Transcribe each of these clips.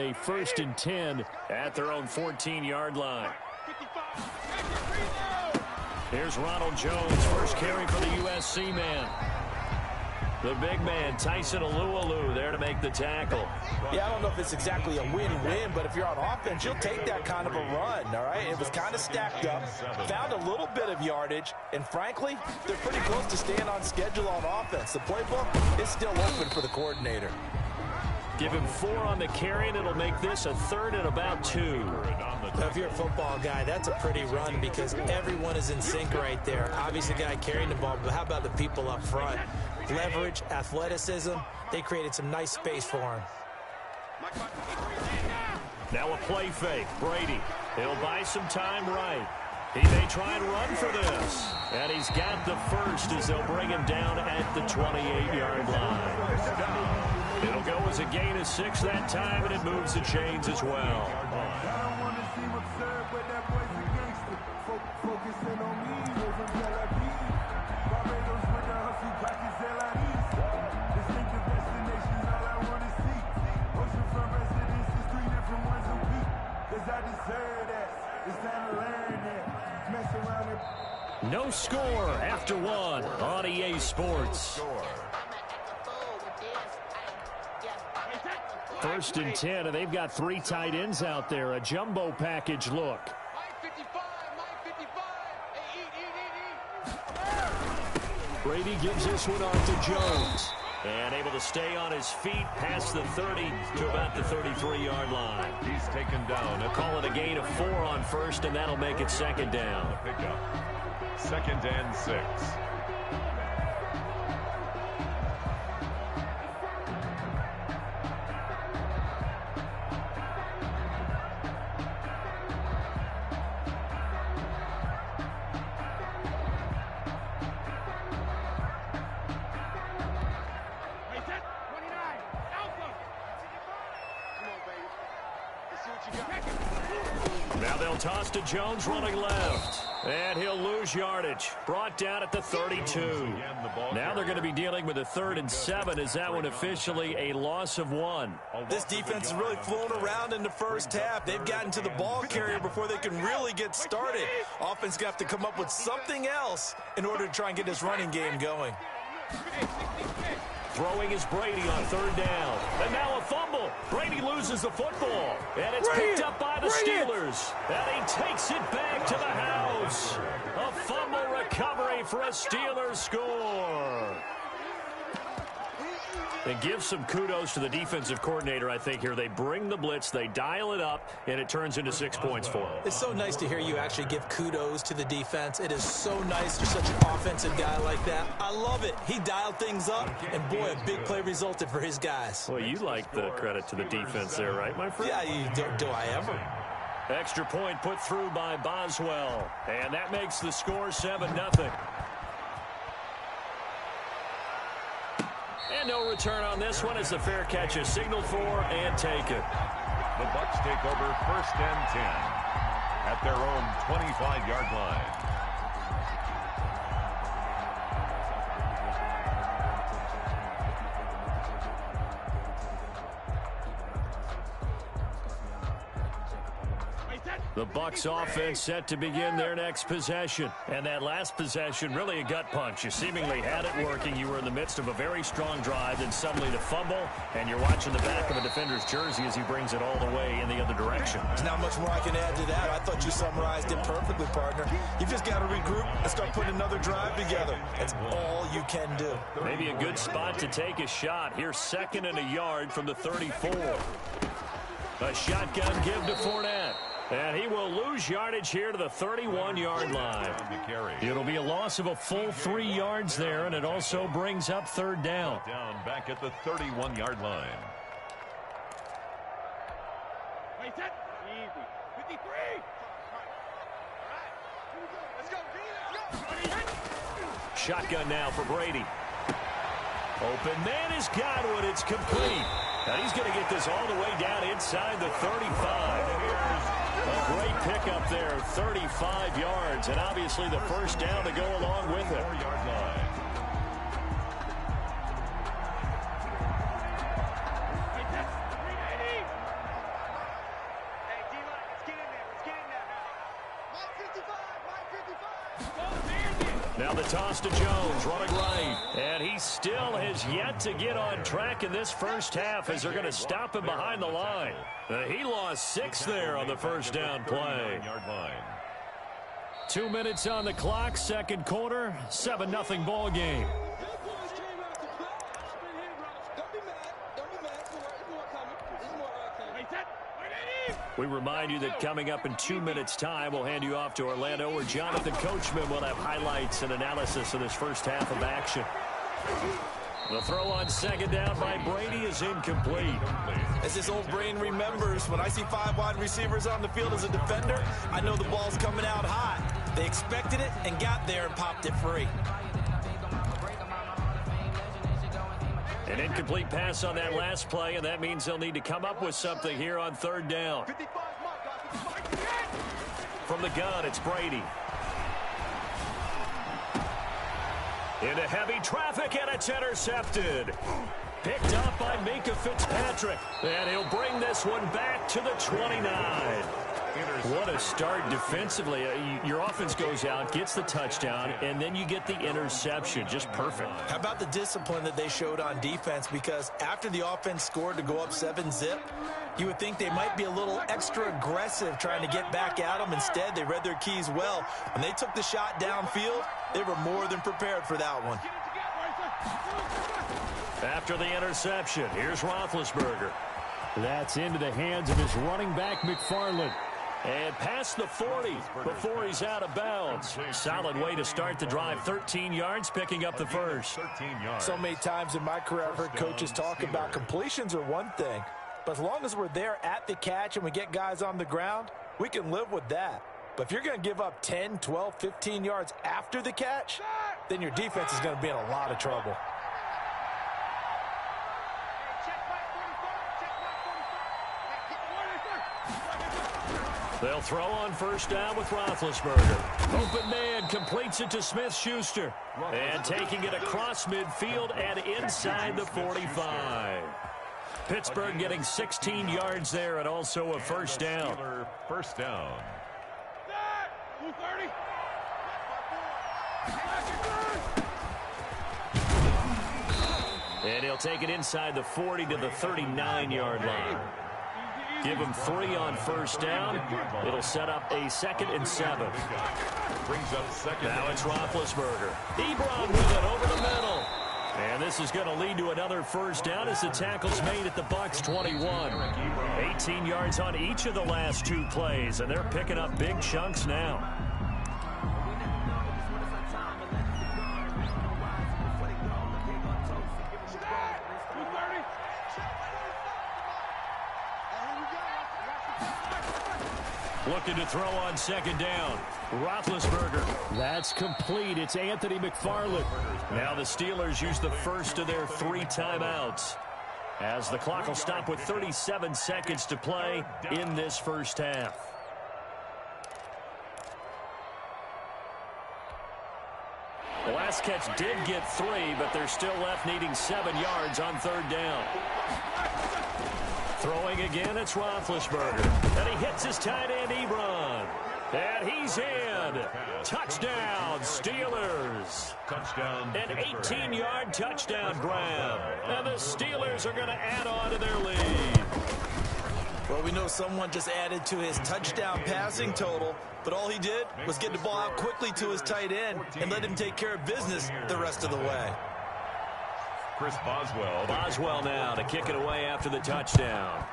a 1st and 10 at their own 14-yard line. Here's Ronald Jones, first carry for the USC man. The big man, Tyson Alualu, there to make the tackle. Yeah, I don't know if it's exactly a win-win, but if you're on offense, you'll take that kind of a run, all right? It was kind of stacked up, found a little bit of yardage, and frankly, they're pretty close to staying on schedule on offense. The playbook is still open for the coordinator. Give him 4 on the carry, and it'll make this a 3rd and about 2. Now, if you're a football guy, that's a pretty run because everyone is in sync right there. Obviously, the guy carrying the ball, but how about the people up front? Leverage, athleticism, they created some nice space for him. Now a play fake. Brady, he'll buy some time right. He may try and run for this. And he's got the first as they'll bring him down at the 28-yard line. It'll go as a gain of 6 that time, and it moves the chains as well. No score after 1 on EA Sports. 1st and 10, and they've got 3 tight ends out there. A jumbo package look. Brady gives this one off to Jones. And able to stay on his feet past the 30 to about the 33-yard line. He's taken down. They'll call it a gain of 4 on 1st, and that'll make it 2nd down. 2nd and 6. Now they'll toss to Jones running left. And he'll lose yardage. Brought down at the 32. Now they're going to be dealing with a 3rd and 7. Is that one officially a loss of 1? This defense has really flown around in the first half. They've gotten to the ball carrier before they can really get started. Offense got to come up with something else in order to try and get this running game going. Throwing is Brady on 3rd down. And now a fumble. Brady loses the football. And it's picked up by the Steelers. And he takes it back to the house. A fumble recovery for a Steelers score. And give some kudos to the defensive coordinator, I think, here. They bring the blitz, they dial it up, and it turns into 6 points for them. It's so nice to hear you actually give kudos to the defense. It is so nice for such an offensive guy like that. I love it. He dialed things up, and boy, a big play resulted for his guys. Well, you like the credit to the defense there, right, my friend? Yeah, do I ever? Extra point put through by Boswell, and that makes the score 7-0. And no return on this one as the fair catch is signaled for and taken. The Bucs take over 1st and 10 at their own 25-yard line. The Bucs offense set to begin their next possession. And that last possession, really a gut punch. You seemingly had it working. You were in the midst of a very strong drive, then suddenly the fumble, and you're watching the back of a defender's jersey as he brings it all the way in the other direction. There's not much more I can add to that. I thought you summarized it perfectly, partner. You just got to regroup and start putting another drive together. That's all you can do. Maybe a good spot to take a shot. Here's 2nd and a yard from the 34. A shotgun give to Fournette. And he will lose yardage here to the 31-yard line. It'll be a loss of a full 3 yards there, and it also brings up 3rd down. Down back at the 31-yard line. Shotgun now for Brady. Open man is Godwin. It's complete. Now he's going to get this all the way down inside the 35. A great pickup there, 35 yards, and obviously the first down to go along with it. 4-yard line. Now the toss to Jones, running right. And he still has yet to get on track in this first half as they're going to stop him behind the line. He lost 6 there on the first down play. 2 minutes on the clock, second quarter, 7-0 ball game. We remind you that coming up in 2 minutes' time, we'll hand you off to Orlando, where Jonathan Coachman will have highlights and analysis of this first half of action. The throw on second down by Brady is incomplete. As his old brain remembers, when I see 5 wide receivers on the field as a defender, I know the ball's coming out hot. They expected it and got there and popped it free. An incomplete pass on that last play, and that means they'll need to come up with something here on third down. From the gun, it's Brady. Into heavy traffic, and it's intercepted. Picked up by Minka Fitzpatrick, and he'll bring this one back to the 29. What a start defensively. Your offense goes out, gets the touchdown, and then you get the interception. Just perfect. How about the discipline that they showed on defense? Because after the offense scored to go up 7-zip, you would think they might be a little extra aggressive trying to get back at them. Instead, they read their keys well. When they took the shot downfield, they were more than prepared for that one. After the interception, here's Roethlisberger. That's into the hands of his running back, McFarland. And past the 40 before he's out of bounds. Solid way to start the drive. 13 yards, picking up the first. So many times in my career, I've heard coaches talk about completions are one thing. But as long as we're there at the catch and we get guys on the ground, we can live with that. But if you're going to give up 10, 12, 15 yards after the catch, then your defense is going to be in a lot of trouble. They'll throw on first down with Roethlisberger. Open man completes it to Smith-Schuster. And taking it across midfield and inside the 45. Pittsburgh getting 16 yards there and also a first down. First down. And he'll take it inside the 40 to the 39-yard line. Give him 3 on first down. It'll set up a 2nd and 7. Now it's Roethlisberger. Ebron with it over the middle. And this is going to lead to another first down as the tackle's made at the Bucs 21. 18 yards on each of the last 2 plays, and they're picking up big chunks now. Looking to throw on second down. Roethlisberger. That's complete. It's Anthony McFarland. Now the Steelers use the first of their 3 timeouts, as the clock will stop with 37 seconds to play in this first half. The last catch did get 3, but they're still left needing 7 yards on third down. Throwing again, it's Roethlisberger. And he hits his tight end, Ebron. And he's in. Touchdown, Steelers. Touchdown. An 18-yard touchdown grab. And the Steelers are going to add on to their lead. Well, we know someone just added to his touchdown passing total, but all he did was get the ball out quickly to his tight end and let him take care of business the rest of the way. Chris Boswell. Boswell now to kick it away after the touchdown.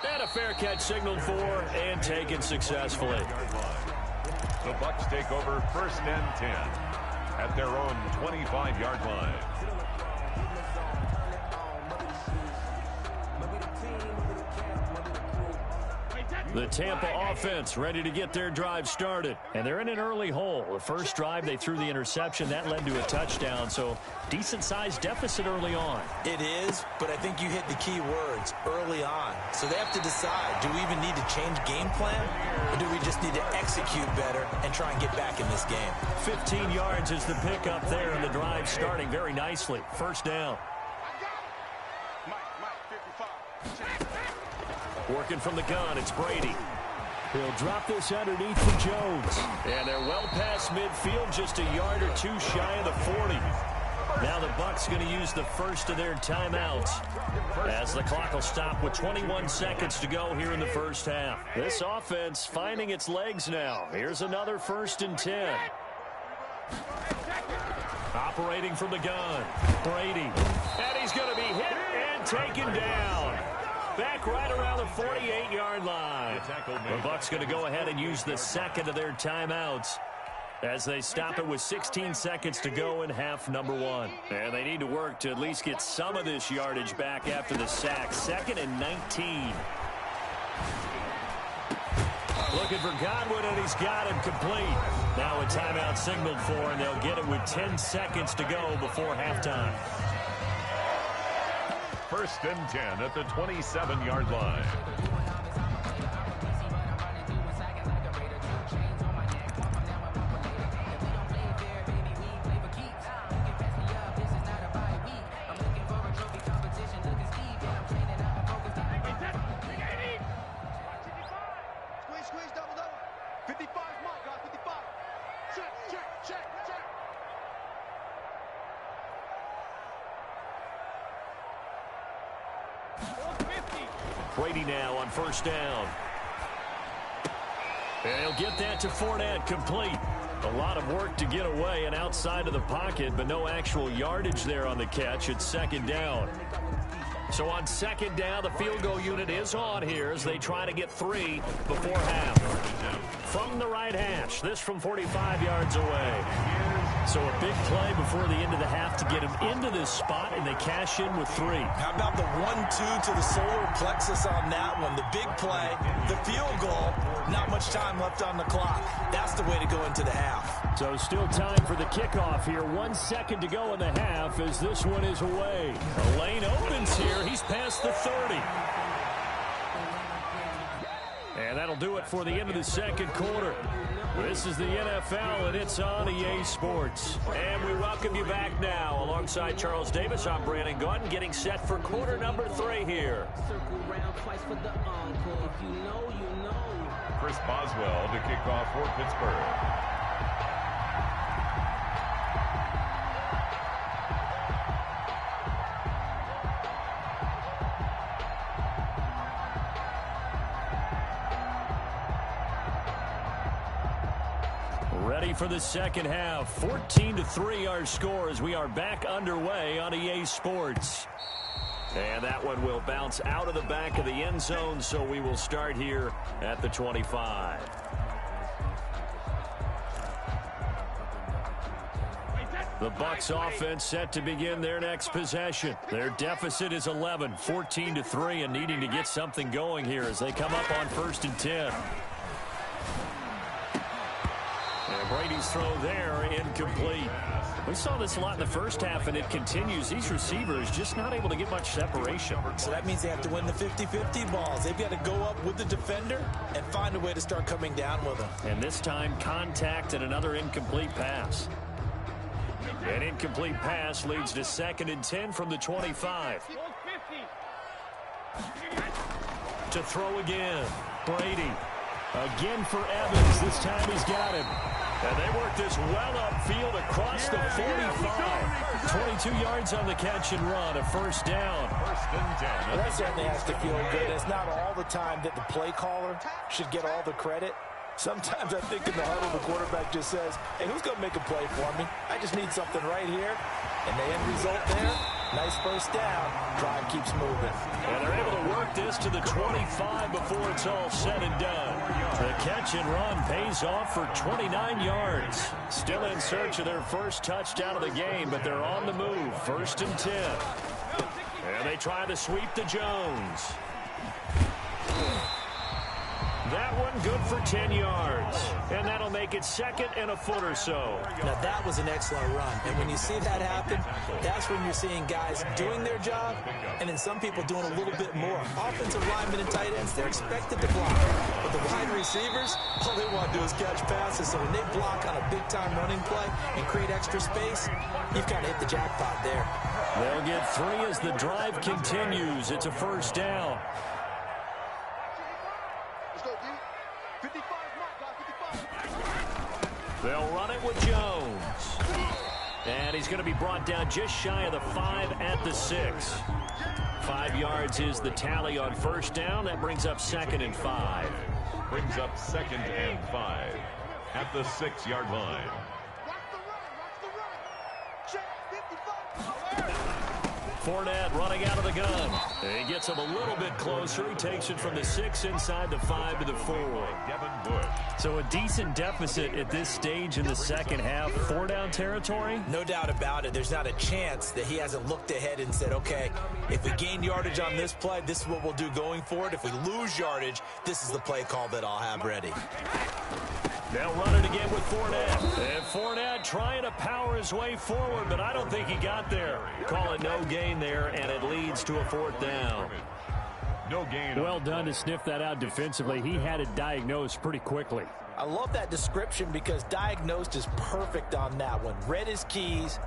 And a fair catch signaled for and taken successfully. The Bucs take over 1st and 10 at their own 25-yard line. The Tampa offense ready to get their drive started. And they're in an early hole. The first drive, they threw the interception. That led to a touchdown. So decent-sized deficit early on. It is, but I think you hit the key words, early on. So they have to decide, do we even need to change game plan? Or do we just need to execute better and try and get back in this game? 15 yards is the pickup there, and the drive starting very nicely. First down. Working from the gun, it's Brady. He'll drop this underneath for Jones. And they're well past midfield, just a yard or two shy of the 40. Now the Bucs going to use the first of their timeouts as the clock will stop with 21 seconds to go here in the first half. This offense finding its legs now. Here's another 1st and 10. Operating from the gun, Brady. And he's going to be hit and taken down. Back right around the 48-yard line. The Bucs going to go ahead and use the second of their timeouts as they stop it with 16 seconds to go in half number 1. And they need to work to at least get some of this yardage back after the sack. 2nd and 19. Looking for Godwin, and he's got him complete. Now a timeout signaled for, and they'll get it with 10 seconds to go before halftime. 1st and 10 at the 27-yard line. Brady now on 1st down. And he'll get that to Fournette, complete. A lot of work to get away and outside of the pocket, but no actual yardage there on the catch. It's 2nd down. So on 2nd down, the field goal unit is on here as they try to get 3 before half. From the right hash, this from 45 yards away. So a big play before the end of the half to get him into this spot, and they cash in with 3. How about the 1-2 to the solar plexus on that one? The big play, the field goal, not much time left on the clock. That's the way to go into the half. So still time for the kickoff here. 1 second to go in the half as this one is away. The lane opens here. He's past the 30. And that'll do it for the end of the second quarter. This is the NFL, and it's on EA Sports. And we welcome you back now. Alongside Charles Davis, I'm Brandon Gaudin, getting set for quarter number 3 here. Chris Boswell to kick off for Pittsburgh. Ready for the second half. 14-3 our score as we are back underway on EA Sports. And that one will bounce out of the back of the end zone, so we will start here at the 25. The Bucs offense set to begin their next possession. Their deficit is 11, 14-3, and needing to get something going here as they come up on 1st and 10. Brady's throw there, incomplete. We saw this a lot in the first half, and it continues. These receivers just not able to get much separation. So that means they have to win the 50-50 balls. They've got to go up with the defender and find a way to start coming down with them. And this time, contact and another incomplete pass. An incomplete pass leads to 2nd and 10 from the 25. To throw again, Brady. Again for Evans. This time he's got him. And they work this well upfield across the 45. 22 yards on the catch and run, a 1st down. 1st and 10. Well, that certainly has to feel good. It's not all the time that the play caller should get all the credit. Sometimes I think in the huddle, the quarterback just says, hey, who's going to make a play for me? I just need something right here. And the end result there, nice 1st down. Drive keeps moving. And they're able to work this to the 25 before it's all said and done. The catch and run pays off for 29 yards. Still in search of their first touchdown of the game, but they're on the move. 1st and 10. And they try to sweep to Jones. That one good for 10 yards. And that'll make it 2nd and a foot or so. Now, that was an excellent run. And when you see that happen, that's when you're seeing guys doing their job and then some people doing a little bit more. Offensive linemen and tight ends, they're expected to block. But the wide receivers, all they want to do is catch passes. So when they block on a big-time running play and create extra space, you've kind of hit the jackpot there. They'll get 3 as the drive continues. It's a 1st down. They'll run it with Jones. And he's going to be brought down just shy of the 5 at the 6. 5 yards is the tally on first down. That brings up 2nd and 5. Brings up 2nd and 5 at the 6-yard line. Fournette running out of the gun. He gets him a little bit closer. He takes it from the 6 inside the 5 to the 4. So a decent deficit at this stage in the second half. 4-down territory? No doubt about it. There's not a chance that he hasn't looked ahead and said, okay, if we gain yardage on this play, this is what we'll do going forward. If we lose yardage, this is the play call that I'll have ready. They'll run it again with Fournette. And Fournette trying to power his way forward, but I don't think he got there. Call it no gain there, and it leads to a 4th down. No gain. Well done to sniff that out defensively. He had it diagnosed pretty quickly. I love that description because diagnosed is perfect on that one. Read his keys,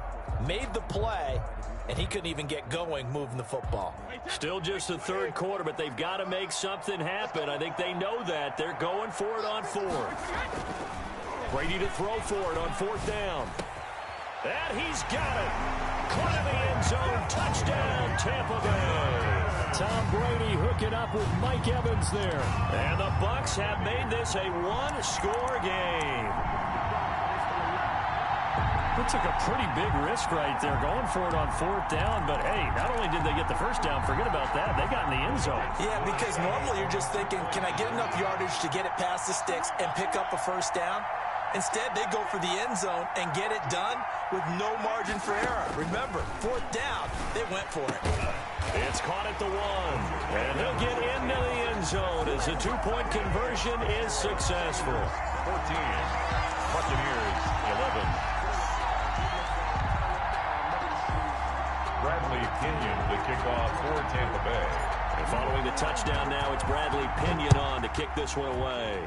made the play, and he couldn't even get going moving the football. Still just the 3rd quarter, but they've got to make something happen. I think they know that. They're going for it on 4th. Brady to throw for it on 4th down. And he's got it. Caught in the end zone. Touchdown, Tampa Bay. Tom Brady hooking up with Mike Evans there. And the Bucs have made this a 1-score game. That took a pretty big risk right there, going for it on 4th down. But, hey, not only did they get the first down, forget about that, they got in the end zone. Yeah, because normally you're just thinking, can I get enough yardage to get it past the sticks and pick up a first down? Instead, they go for the end zone and get it done with no margin for error. Remember, 4th down, they went for it. It's caught at the 1. And he'll get into the end zone as the 2-point conversion is successful. 14. Buccaneers, 11. Bradley Pinion, the kickoff for Tampa Bay. And following the touchdown now, it's Bradley Pinion on to kick this one away.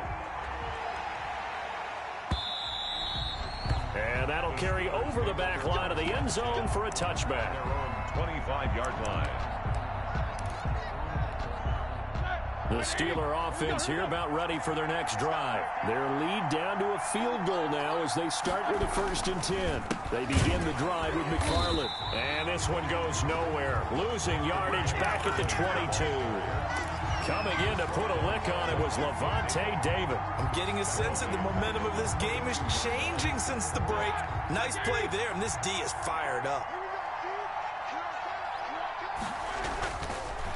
And that'll carry over the back line of the end zone for a touchback. Their own 25-yard line. The Steeler offense here about ready for their next drive. Their lead down to a field goal now as they start with a 1st and 10. They begin the drive with McFarland. And this one goes nowhere. Losing yardage back at the 22. Coming in to put a lick on it was Levante David. I'm getting a sense that the momentum of this game is changing since the break. Nice play there, and this D is fired up.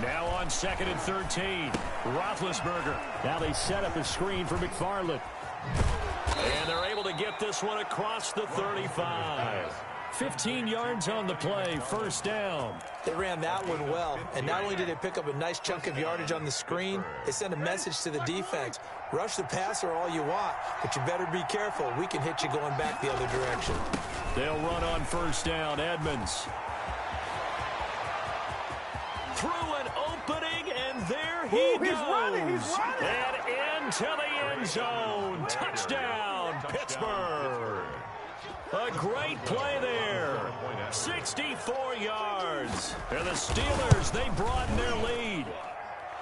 Now on 2nd and 13. Roethlisberger. Now they set up a screen for McFarland. And they're able to get this one across the 35. 15 yards on the play, 1st down. They ran that one well, and not only did they pick up a nice chunk of yardage on the screen, they sent a message to the defense. Rush the passer all you want, but you better be careful. We can hit you going back the other direction. They'll run on 1st down. Edmonds. Through an opening, and there he goes. He's running. And into the end zone. Touchdown, Pittsburgh. A great play there. 64 yards. And the Steelers, they broaden their lead.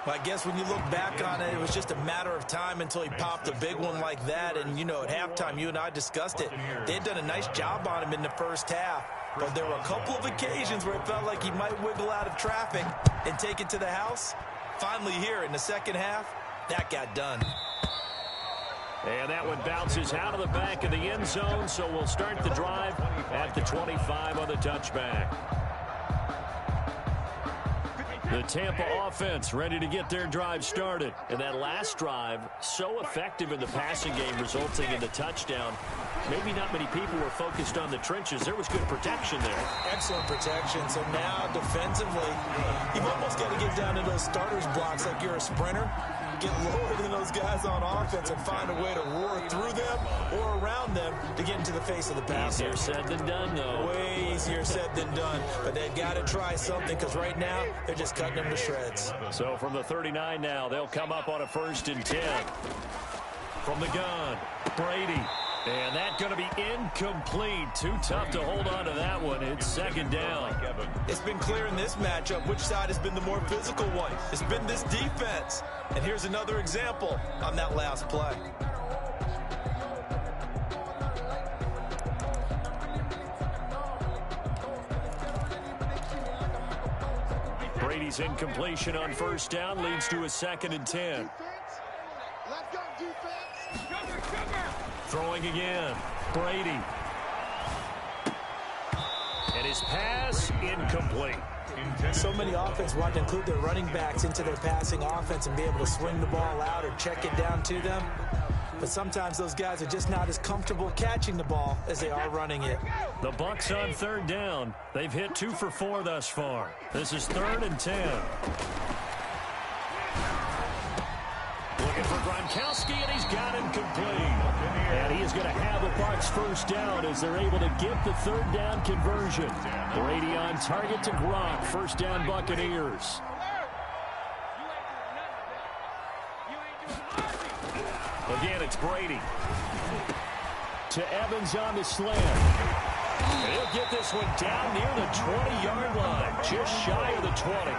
Well, I guess when you look back on it, it was just a matter of time until he popped a big one like that. And, you know, at halftime, you and I discussed it. They'd done a nice job on him in the first half. But there were a couple of occasions where it felt like he might wiggle out of traffic and take it to the house. Finally here in the second half, that got done. And that one bounces out of the back of the end zone, so we'll start the drive at the 25 on the touchback. The Tampa offense ready to get their drive started. And that last drive, so effective in the passing game, resulting in the touchdown. Maybe not many people were focused on the trenches. There was good protection there. Excellent protection. So now, defensively, you've almost got to get down to those starters blocks like you're a sprinter. Get lower than those guys on offense and find a way to roar through them or around them to get into the face of the passer. Easier said than done, though. Way easier said than done. But they've got to try something because right now they're just cutting them to shreds. So from the 39 now, they'll come up on a 1st and 10. From the gun, Brady. And that's going to be incomplete. Too tough to hold on to that one. It's second down. It's been clear in this matchup which side has been the more physical one. It's been this defense. And here's another example on that last play. Brady's incompletion on first down leads to a 2nd and 10. Let's go, defense. Throwing again. Brady. And his pass incomplete. So many offenses want to include their running backs into their passing offense and be able to swing the ball out or check it down to them. But sometimes those guys are just not as comfortable catching the ball as they are running it. The Bucs on 3rd down. They've hit 2 for 4 thus far. This is 3rd and 10. Looking for Gronkowski, and he's got him complete. And he is going to have the Bucs first down as they're able to get the 3rd down conversion. Brady on target to Gronk. First down, Buccaneers. Again, it's Brady. To Evans on the slant. And he'll get this one down near the 20-yard line, just shy of the 20.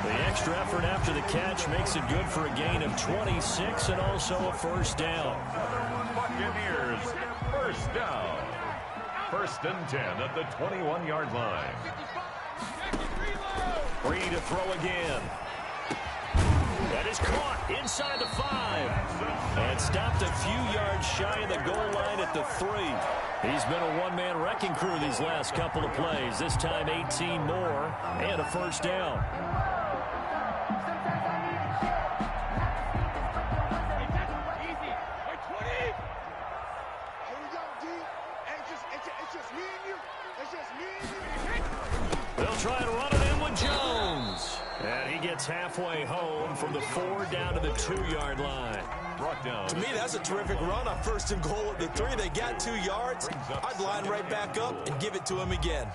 The extra effort after the catch makes it good for a gain of 26 and also a first down. Buccaneers, first down. 1st and 10 at the 21-yard line. Brady to throw again. That is caught inside the 5. And stopped a few yards shy of the goal line at the 3. He's been a one-man wrecking crew these last couple of plays. This time 18 more and a first down. They'll try and run it in with Jones. And he gets halfway home from the 4 down to the 2-yard line. Brought down. To me, that's a terrific run on 1st and goal at the 3. They got 2 yards. I'd line right back up and give it to him again.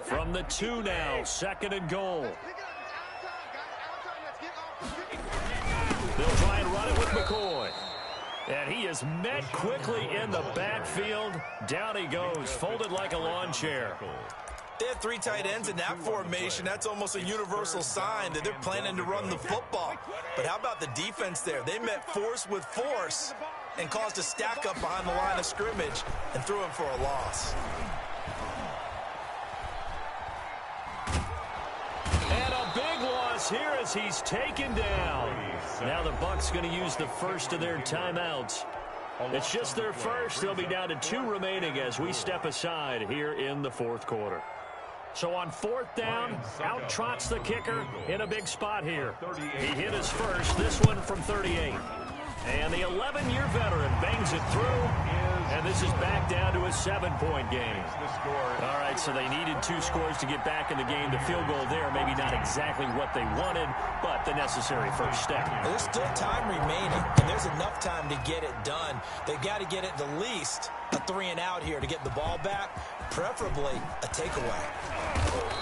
From the 2 now, 2nd and goal. They'll try and run it with McCoy. And he is met quickly in the backfield. Down he goes, folded like a lawn chair. They have 3 tight ends in that formation. That's almost a universal sign that they're planning to run the football. But how about the defense there? They met force with force and caused a stack up behind the line of scrimmage and threw him for a loss. And a big loss here as he's taken down. Now the Bucs going to use the first of their timeouts. It's just their first. They'll be down to 2 remaining as we step aside here in the 4th quarter. So on 4th down, out trots the kicker in a big spot here. He hit his first, this one from 38. And the 11-year veteran bangs it through. And this is back down to a 7-point game. All right, so they needed 2 scores to get back in the game. The field goal there, maybe not exactly what they wanted, but the necessary first step. There's still time remaining, and there's enough time to get it done. They've got to get it the least a 3-and-out here to get the ball back, preferably a takeaway.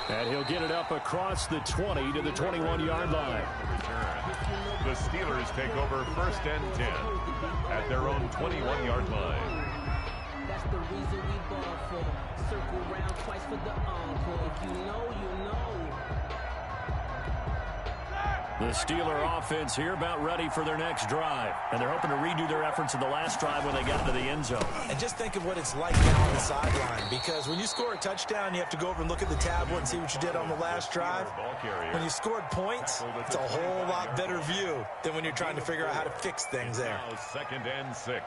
And he'll get it up across the 20 to the 21-yard line. The Steelers take over 1st and 10 at their own 21-yard line. That's the reason we ball for. Circle round twice for the encore. If you know, you know. The Steeler offense here about ready for their next drive. And they're hoping to redo their efforts in the last drive when they got into the end zone. And just think of what it's like now on the sideline, because when you score a touchdown, you have to go over and look at the tablet and see what you did on the last drive. When you scored points, it's a whole lot better view than when you're trying to figure out how to fix things there. Now 2nd and 6.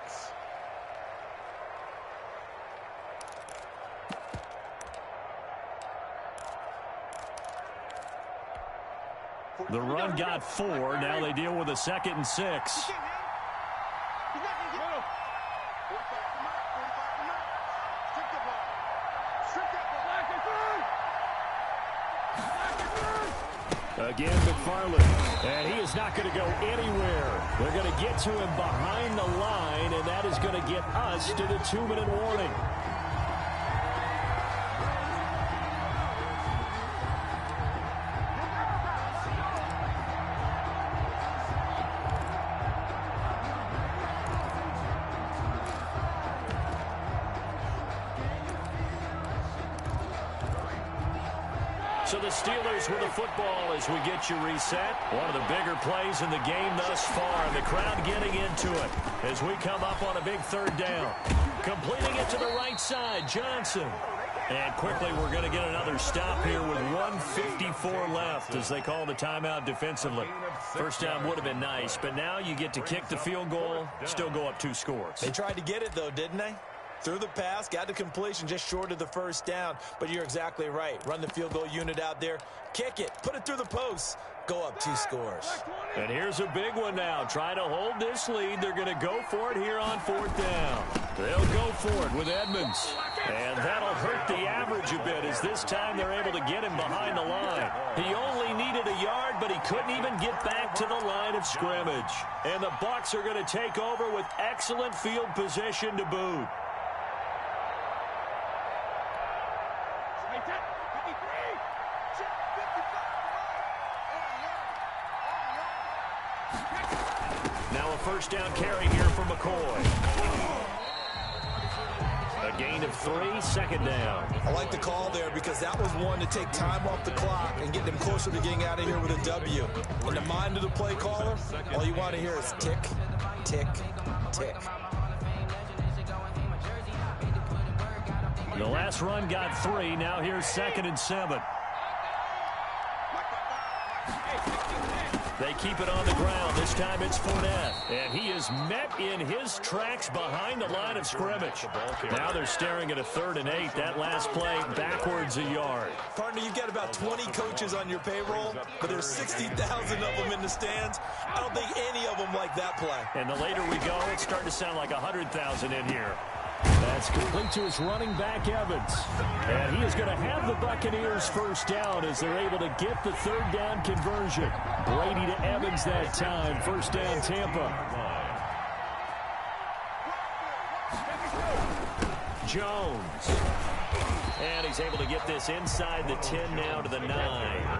The run got 4. Now they deal with a 2nd and 6. Again, McFarland. And he is not going to go anywhere. They're going to get to him behind the line, and that is going to get us to the 2-minute warning. So the Steelers with the football as we get you reset. One of the bigger plays in the game thus far. And the crowd getting into it as we come up on a big third down. Completing it to the right side, Johnson. And quickly we're going to get another stop here with 1:54 left as they call the timeout defensively. First down would have been nice, but now you get to kick the field goal, still go up 2 scores. They tried to get it, though, didn't they? Threw the pass, got the completion just short of the first down. But you're exactly right. Run the field goal unit out there. Kick it. Put it through the post. Go up 2 scores. And here's a big one now. Trying to hold this lead. They're going to go for it here on 4th down. They'll go for it with Edmonds. And that'll hurt the average a bit as this time they're able to get him behind the line. He only needed a yard, but he couldn't even get back to the line of scrimmage. And the Bucs are going to take over with excellent field position to boot. Now a first down carry here for McCoy. A gain of 3, 2nd down. I like the call there because that was one to take time off the clock and get them closer to getting out of here with a W. In the mind of the play caller, all you want to hear is tick, tick, tick. The last run got 3. Now here's 2nd and 7. They keep it on the ground. This time it's Fournette. And he is met in his tracks behind the line of scrimmage. Now they're staring at a 3rd and 8. That last play backwards a yard. Partner, you've got about 20 coaches on your payroll, but there's 60,000 of them in the stands. I don't think any of them like that play. And the later we go, it's starting to sound like 100,000 in here. That's complete to his running back, Evans. And he is going to have the Buccaneers first down as they're able to get the 3rd down conversion. Brady to Evans that time. First down, Tampa. Jones. And he's able to get this inside the 10 now to the 9.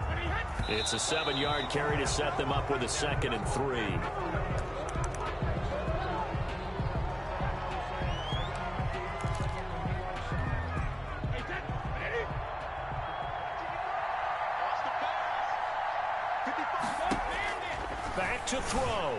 It's a 7-yard carry to set them up with a 2nd and 3. Back to throw.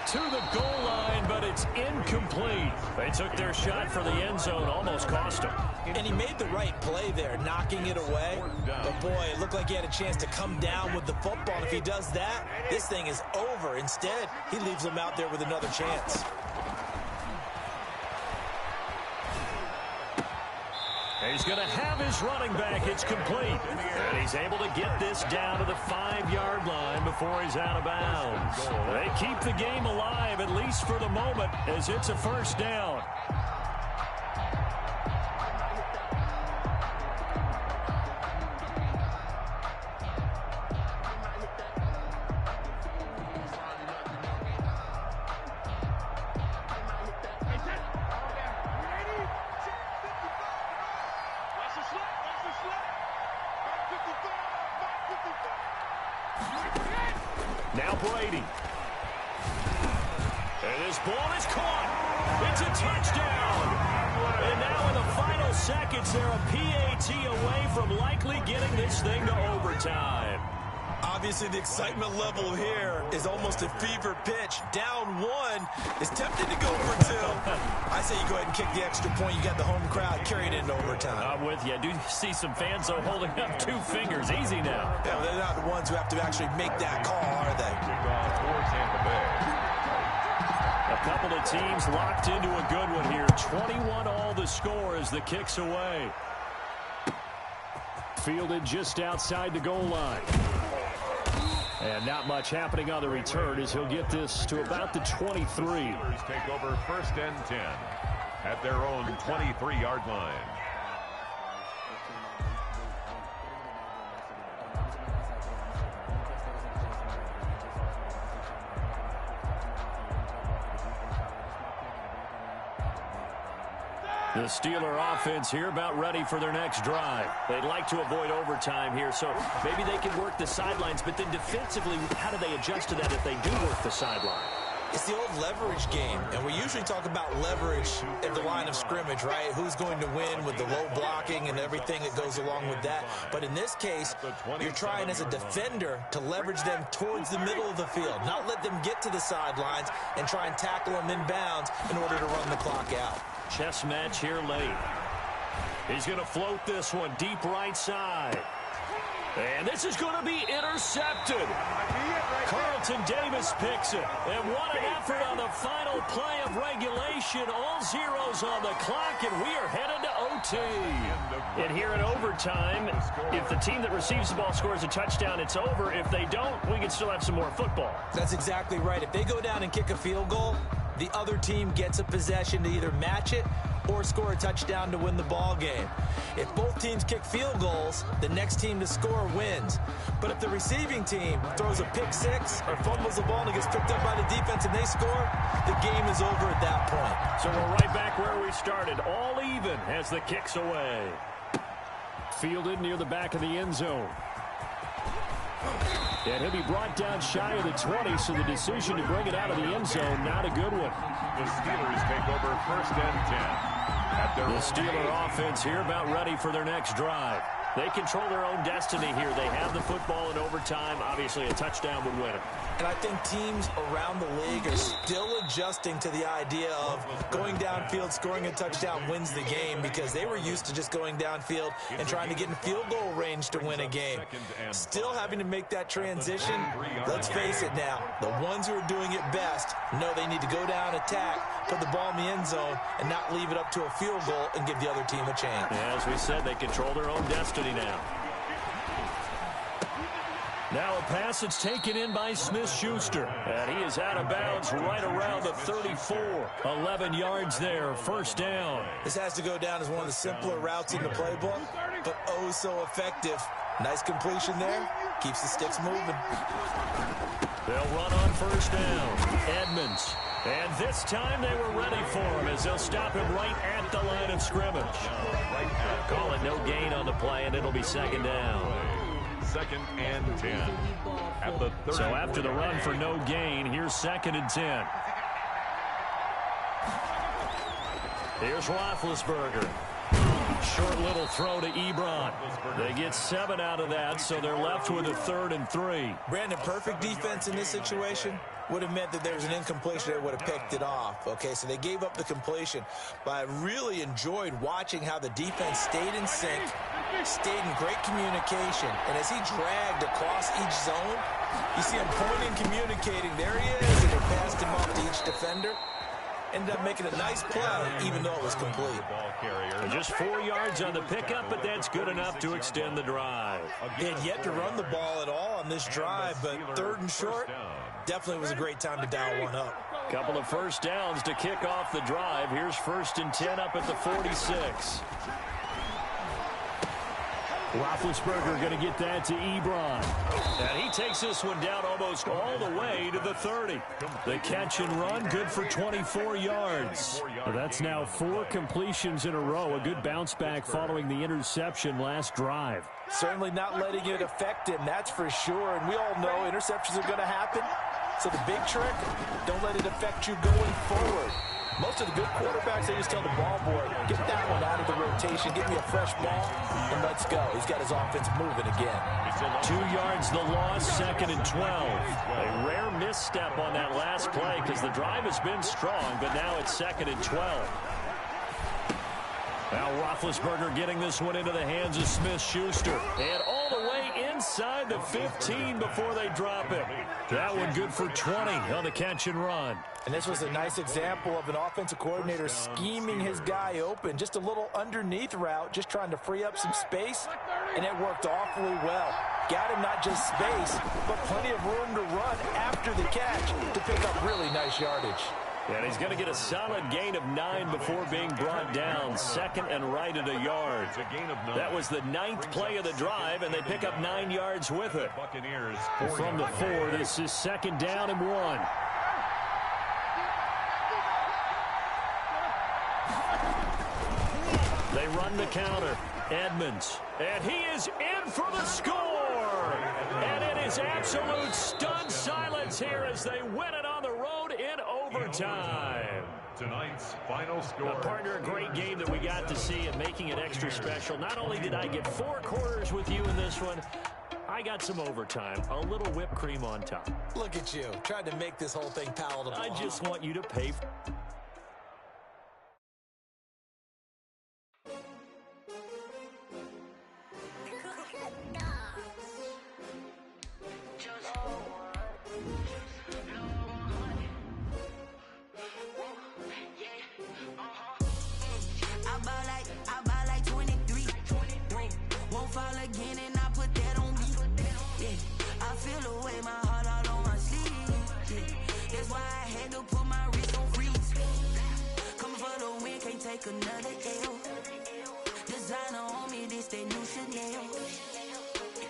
To the goal line, but it's incomplete. They took their shot for the end zone, almost cost him. And he made the right play there, knocking it away. But, boy, it looked like he had a chance to come down with the football. And if he does that, this thing is over. Instead, he leaves him out there with another chance. He's going to have his running back. It's complete. And he's able to get this down to the 5-yard line before he's out of bounds. They keep the game alive, at least for the moment, as it's a first down. Now Brady. And this ball is caught. It's a touchdown. And now in the final seconds, they're a PAT away from likely getting this thing to overtime. Obviously, the excitement level here is almost a fever pitch. Down 1 is tempted to go for 2. I say you go ahead and kick the extra point. You got the home crowd carrying it into overtime. I'm with you. I do see some fans, though, holding up 2 fingers. Easy now. Yeah, well, they're not the ones who have to actually make that call, are they? A couple of teams locked into a good one here. 21 all the score as the kick's away. Fielded just outside the goal line. And not much happening on the return as he'll get this to about the 23. Take over 1st and 10 at their own 23-yard line. The Steeler offense here about ready for their next drive. They'd like to avoid overtime here, so maybe they can work the sidelines, but then defensively, how do they adjust to that if they do work the sideline? It's the old leverage game, and we usually talk about leverage at the line of scrimmage, right? Who's going to win with the low blocking and everything that goes along with that. But in this case, you're trying as a defender to leverage them towards the middle of the field, not let them get to the sidelines and try and tackle them inbounds in order to run the clock out. Chess match here late. He's going to float this one deep right side. And this is going to be intercepted. Carlton Davis picks it. And what an effort on the final play of regulation. All zeros on the clock, and we are headed to OT. And here in overtime, if the team that receives the ball scores a touchdown, it's over. If they don't, we can still have some more football. That's exactly right. If they go down and kick a field goal, the other team gets a possession to either match it or score a touchdown to win the ball game. If both teams kick field goals, the next team to score wins. But if the receiving team throws a pick six or fumbles the ball and it gets picked up by the defense and they score, the game is over at that point. So we're right back where we started, all even as the kick's away. Fielded near the back of the end zone. And he'll be brought down shy of the 20, so the decision to bring it out of the end zone, not a good one. The Steelers take over 1st and 10. The Steeler offense here about ready for their next drive. They control their own destiny here. They have the football in overtime. Obviously, a touchdown would win it. And I think teams around the league are still adjusting to the idea of going downfield, scoring a touchdown wins the game, because they were used to just going downfield and trying to get in field goal range to win a game. Still having to make that transition. Let's face it now, the ones who are doing it best know they need to go down, attack, put the ball in the end zone, and not leave it up to a field goal and give the other team a chance. Yeah, as we said, they control their own destiny now. Now a pass that's taken in by Smith-Schuster. And he is out of bounds right around the 34. 11 yards there, 1st down. This has to go down as one of the simpler routes in the playbook, but oh so effective. Nice completion there. Keeps the sticks moving. They'll run on 1st down. Edmonds. And this time they were ready for him as they'll stop him right at the line of scrimmage. Call it no gain on the play, and it'll be 2nd down. 2nd and 10. At the 30. So after the run for no gain, here's 2nd and 10. Here's Roethlisberger. Short little throw to Ebron. They get 7 out of that, so they're left with a 3rd and 3. Brandon, perfect defense in this situation would have meant that there was an incompletion that would have picked it off. Okay, so they gave up the completion. But I really enjoyed watching how the defense stayed in sync, stayed in great communication. And as he dragged across each zone, you see him pointing, communicating. There he is, and they passed him off to each defender. Ended up making a nice play, even though it was complete. Just 4 yards on the pickup, but that's good enough to extend the drive. They had yet to run the ball at all on this drive, but 3rd and short, definitely was a great time to dial one up. Couple of 1st downs to kick off the drive. Here's 1st and 10 up at the 46. Roethlisberger going to get that to Ebron. And he takes this one down almost all the way to the 30. The catch and run, good for 24 yards. Well, that's now 4 completions in a row. A good bounce back following the interception last drive. Certainly not letting it affect him, that's for sure. And we all know interceptions are going to happen. So the big trick, don't let it affect you going forward. Most of the good quarterbacks, they just tell the ball boy, get that one out of the rotation, give me a fresh ball, and let's go. He's got his offense moving again. 2 yards the loss, 2nd and 12. A rare misstep on that last play because the drive has been strong, but now it's 2nd and 12. Now Roethlisberger getting this one into the hands of Smith-Schuster. And all the way inside the 15 before they drop it. That one good for 20 on the catch and run. And this was a nice example of an offensive coordinator scheming his guy open. Just a little underneath route, just trying to free up some space, and it worked awfully well. Got him not just space, but plenty of room to run after the catch to pick up really nice yardage. And he's going to get a solid gain of 9 before being brought down. 2nd and right at a yard. That was the 9th play of the drive, and they pick up 9 yards with it. From the 4, this is 2nd down and 1. They run the counter. Edmonds. And he is in for the score. And it is absolute stunned silence here as they win it on the road in overtime. Tonight's final score. Partner, a great game that we got to see and making it extra special. Not only did I get 4 quarters with you in this one, I got some overtime, a little whipped cream on top. Look at you, tried to make this whole thing palatable. I just want you to pay for I buy like 23. Won't fall again and I put that on me. Yeah, I feel the way my heart all on my sleeve. Yeah, that's why I had to put my wrist on freeze. Coming for the win, can't take another L. Designer on me, this that new Chanel.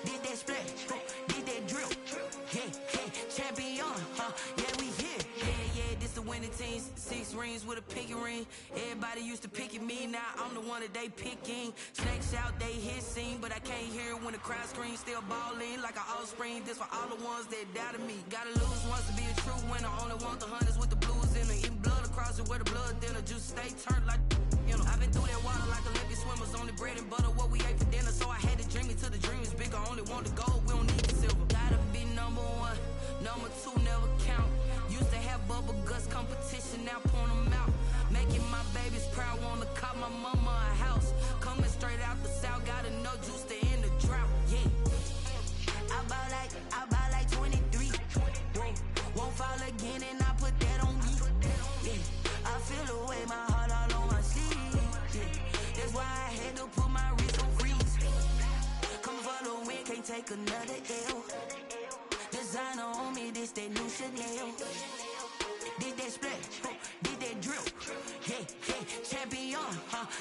Did that splash, did that drill. Yeah, champion, yeah, we here. Yeah, this the winning team. 6 rings with a pinky ring. Everybody used to pick at me, now I'm the one that they picking. Snakes out, they hissing, but I can't hear when the crowd screams. Still balling like an offspring. This for all the ones that doubted me. Gotta lose once to be a true winner. Only want the hunters with the blues in them. Eating blood across it where the blood thinner. Juice stay turned like, you know. I've been through that water like Olympic swimmers. Only bread and butter, what we ate for dinner. So I had to dream it till the dream is bigger. Only want the gold, we don't need the silver. Gotta be number 1, number 2 never count. Used to have bubble guts competition, now point them out. Making my babies proud, wanna cop my mama a house. Coming straight out the south, got enough juice to end the drought. Yeah, I buy like 23. Won't fall again and I put that on me. Yeah, I feel the way my heart all on my sleeve. Yeah, that's why I had to put my wrist on freeze. Coming for the win, can't take another L. Designer on me, this that new Chanel. Did that splash, did that drill. Yeah, champion,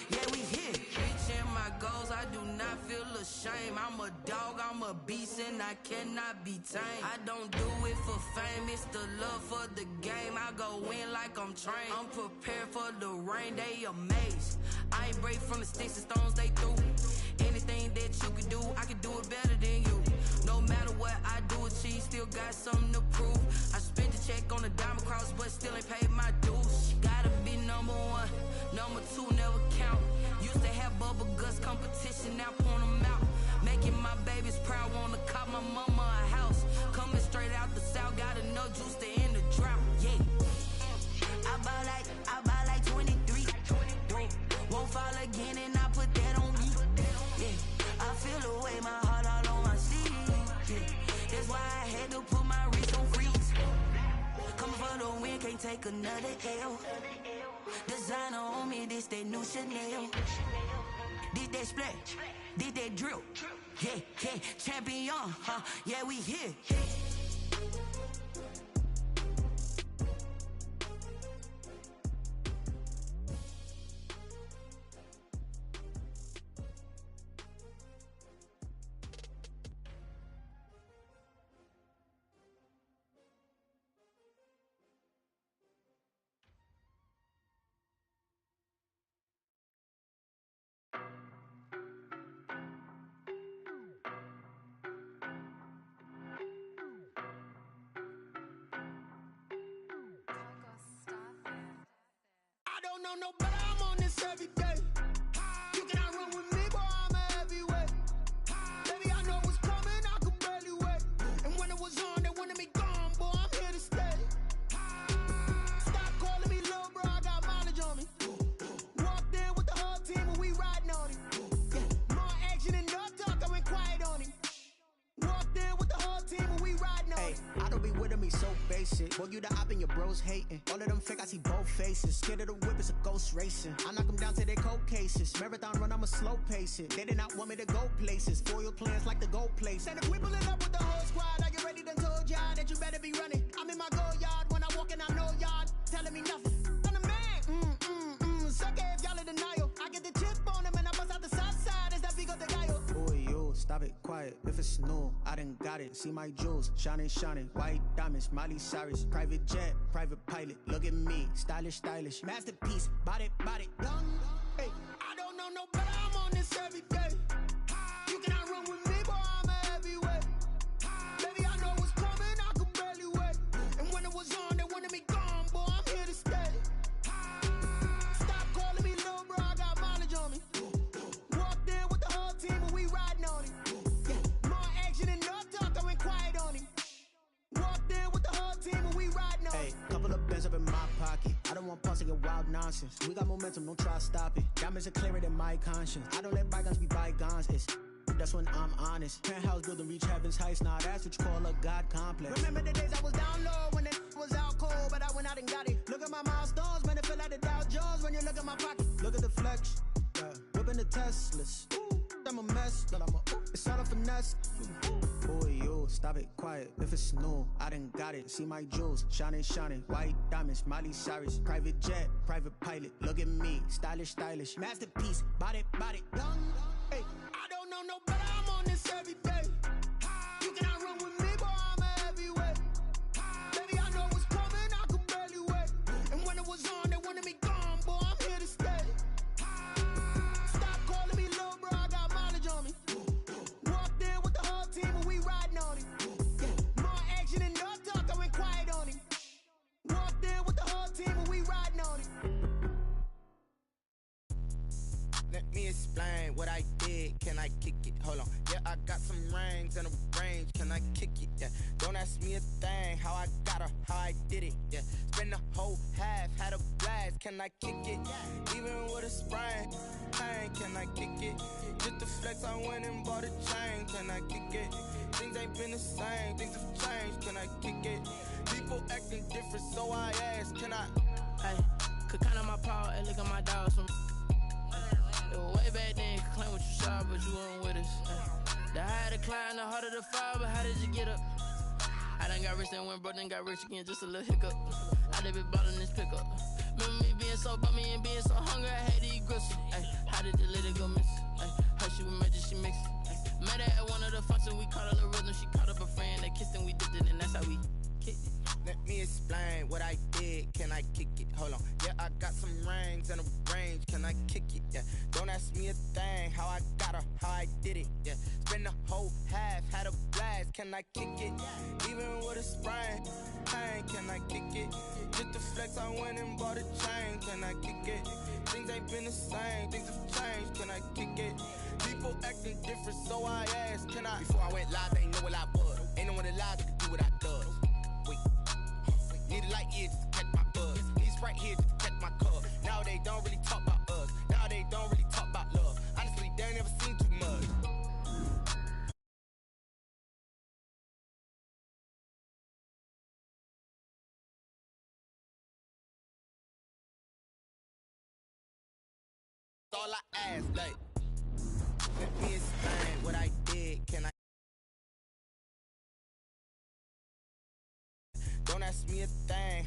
yeah, we here. Reaching my goals, I do not feel ashamed. I'm a dog, I'm a beast, and I cannot be tamed. I don't do it for fame, it's the love for the game. I go in like I'm trained. I'm prepared for the rain, they amazed. I ain't break from the sticks and stones they threw. Anything that you can do, I can do it better than you. No matter what I do, achieve, still got something to prove. I spent the check on the diamond cross, but still ain't paid my dues. Gotta be number 1, number 2 never count. Used to have bubble guts competition, now point them out. Making my babies proud, wanna cop my mama a house. Coming straight out the south, got enough juice to end the drought. Yeah, I buy like 23. Won't fall again and I put that on me. Yeah, I feel the way my heart all on my sleeve. Yeah, that's why I had to put my wrist on freeze. Coming for the win, can't take another L. Designer on me, this that new Chanel. Did that splash, did that drill. Yeah, champion, yeah, we here. No, but I'm on this every day. You cannot run with me, boy, I'm a heavyweight. Baby, I know what's coming, I could barely wait. And when it was on, they wanted me gone, boy, I'm here to stay. Stop calling me little bro, I got mileage on me. Walked in with the whole team and we riding on him. Yeah. More action and no talk, I went quiet on him. Walked in with the whole team and we riding on him. I don't be with me so basic. Boy, you the op and your bros hating. All of them fake, I see both faces. Scared of the whip, it's a ghost racing. I knock them down to their cold cases. Marathon run, I'ma slow pace it. They did not want me to go places. Foil plans like the gold place. And if we pulling up with the whole squad, I get ready done told y'all that you better be running. I'm in my go yard, when I walk in, I know y'all telling me nothing. I'm the man, suck it if y'all in denial. I get the chip on them and I bust out the south side, is that big of the guy? Boy, you, stop it, quiet. If it's new, I done got it. See my jewels, shining, white diamonds, Miley Cyrus. Private jet, private pilot, look at me. Stylish, masterpiece, body, young. Hey, I don't know no better, I'm on this every day. You cannot run with me, boy, I'm a heavyweight. Baby, I know what's coming, I could barely wait. And when it was on, they wanted me gone, boy, I'm here to pause your wild nonsense. We got momentum, don't try to stop it. Diamonds are clearer than my conscience. I don't let bygones be bygones. That's when I'm honest. Penthouse building, reach heaven's heights. Now that's what you call a God complex. Remember the days I was down low when it was out cold, but I went out and got it. Look at my milestones, man, it feel like the Dow Jones when you look at my pocket. Look at the flex, whipping the Teslas. I'm a mess, but it's all a finesse. Boy, yo, stop it, quiet. If it's new, I done got it. See my jewels, shining, shining. White diamonds, Miley Cyrus. Private jet, private pilot. Look at me, stylish, stylish. Masterpiece, body, young. Hey, I don't know no better. I'm on this every day. You cannot run with me, boy. I'm a heavyweight. Baby, I know what's coming. I could barely wait. And when it was on, they wanted me gone, boy. I'm here to stay. Stop calling me little bro. I got mileage on me. Walked in with the whole team and we riding on it. More action and no talk. I went quiet on it. Walked in with the whole team and we riding on it. Let me explain what I did. Can I kick it? Hold on. Yeah, I got some rings and a range. Can I kick it? Yeah. Don't ask me a thing. How I got her, how I did it. Yeah. Spend the whole half, had a blast. Can I kick it? Even with a sprain. Pain, can I kick it? Just the flex, I went and bought a chain. Can I kick it? Things ain't been the same. Things have changed. Can I kick it? People acting different, so I ask. Can I? Hey, could count on my power and look at my dogs from. It was way back then, could claim what you saw, but you weren't with us. The higher the climb, the harder the fall, but how did you get up? I done got rich, then went broke, then got rich again, just a little hiccup. I done been ballin' this pickup. Remember me being so bummy and being so hungry, I had to eat gristle. Ay, how did the little go miss? Ay, her she was magic, she mixed. Met her at one of the functions, we caught a little rhythm, she caught up a friend, they kissed and we dipped it, and that's how we kicked it. Let me explain what I did. Can I kick it? Hold on. Yeah, I got some rings and a range. Can I kick it? Yeah. Don't ask me a thing. How I got her, how I did it. Yeah. Spend the whole half, had a blast. Can I kick it? Even with a sprain. Pain, can I kick it? Just the flex, I went and bought a chain. Can I kick it? Things ain't been the same. Things have changed. Can I kick it? People acting different, so I asked. Can I? Before I went live, they ain't know what I was. Ain't no one alive that could do what I does. Need a light year just to catch my buzz. Need Sprite here just to catch my cup. Now they don't really talk about us. Now they don't really talk about love. Honestly, they ain't never seen too much. All I ask, like, let me explain what I did. Can I? Don't ask me a thing.